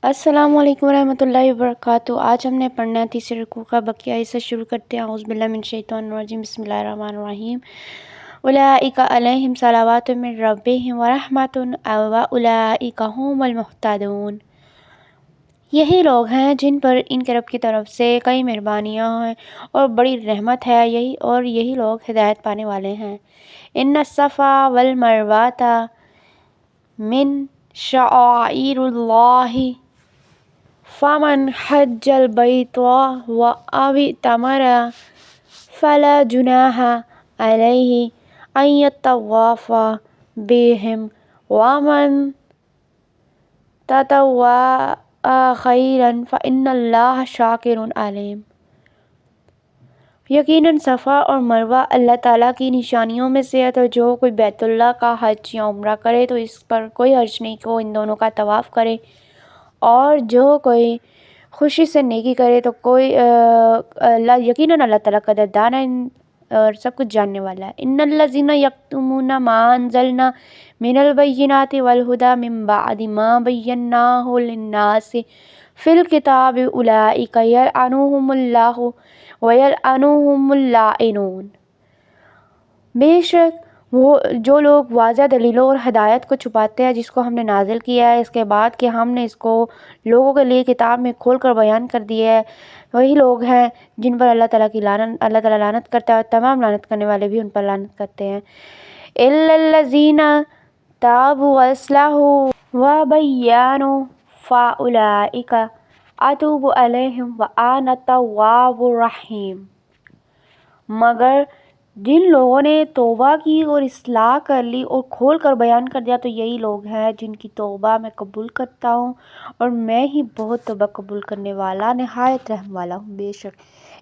السلام علیکم ورحمۃ اللہ وبرکاتہ۔ آج ہم نے پڑھنا ہے تیسرے رکوع کا بقیہ حصہ۔ شروع کرتے ہیں۔ اعوذ باللہ من الشیطان الرجیم، بسم اللہ الرحمن الرحیم۔ اولئک علیہم صلوات من ربہم ورحمۃ واولئک هم المہتدون۔ یہی لوگ ہیں جن پر ان کے رب کی طرف سے کئی مہربانیاں ہیں اور بڑی رحمت ہے، یہی لوگ ہدایت پانے والے ہیں۔ ان الصفا والمروۃ من شعائر اللہ فمن حج البیت او اعتمر فلا جناح علیہ ان یطوف بہم ومن تطوع خیرا فإن اللہ شاکر علیم۔ یقیناً صفا اور مروہ اللہ تعالیٰ کی نشانیوں میں سے ہے، تو جو کوئی بیت اللہ کا حج یا عمرہ کرے تو اس پر کوئی حرج نہیں کہ وہ ان دونوں کا طواف کرے، اور جو کوئی خوشی سے نیکی کرے تو یقیناً اللہ تعالیٰ قدردان ہے اور سب کچھ جاننے والا ہے۔ ان الذین یکتمون ما انزلنا من البینات والہدی من بعد ما بیناہ للناس فی الکتاب اولئک یلعنہم اللہ ویلعنہم اللاعنون۔ بے شک وہ جو لوگ واضح دلیلوں اور ہدایت کو چھپاتے ہیں جس کو ہم نے نازل کیا ہے اس کے بعد کہ ہم نے اس کو لوگوں کے لیے کتاب میں کھول کر بیان کر دیا ہے، وہی لوگ ہیں جن پر اللہ تعالیٰ لعنت کرتا ہے، اور تمام لعنت کرنے والے بھی ان پر لعنت کرتے ہیں۔ الا الذین تابوا واصلحوا وبینوا فاولئک اتوب علیہم وانا التواب الرحیم۔ مگر جن لوگوں نے توبہ کی اور اصلاح کر لی اور کھول کر بیان کر دیا تو یہی لوگ ہیں جن کی توبہ میں قبول کرتا ہوں، اور میں ہی بہت توبہ قبول کرنے والا نہایت رحم والا ہوں۔ بے شک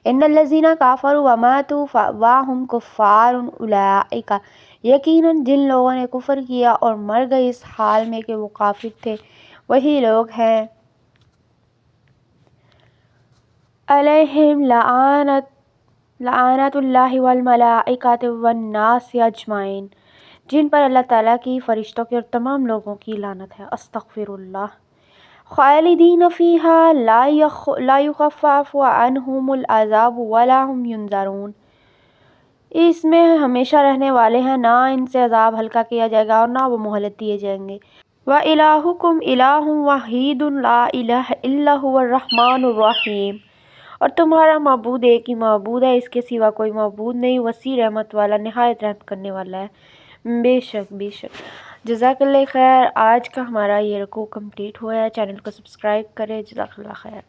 ان الذین کفروا وماتوا وہم کفار اولئک، یقیناً جن لوگوں نے کفر کیا اور مر گئے اس حال میں کہ وہ کافر تھے وہی لوگ ہیں علیہم لعنت اللہ والملائکۃ والناس اجمعین، جن پر اللہ تعالیٰ کی، فرشتوں کی اور تمام لوگوں کی لعنت ہے۔ استغفر اللہ۔ خالدین فیہا لا یخفف عنہم العذاب ولا هم ینظرون۔ اس میں ہمیشہ رہنے والے ہیں، نہ ان سے عذاب ہلکا کیا جائے گا اور نہ وہ مہلت دیے جائیں گے۔ وَإِلَٰهُكُمْ إِلَٰهٌ وَاحِدٌ لَا إِلَٰهَ إِلَّا هُوَ الرَّحْمَٰنُ الرَّحِيمُ۔ اور تمہارا معبود ایک ہی معبود ہے، اس کے سوا کوئی معبود نہیں، وسیع رحمت والا نہایت رحم کرنے والا ہے۔ بے شک جزاک اللہ خیر۔ آج کا ہمارا یہ رکوع کمپلیٹ ہوا ہے۔ چینل کو سبسکرائب کریں۔ جزاک اللہ خیر۔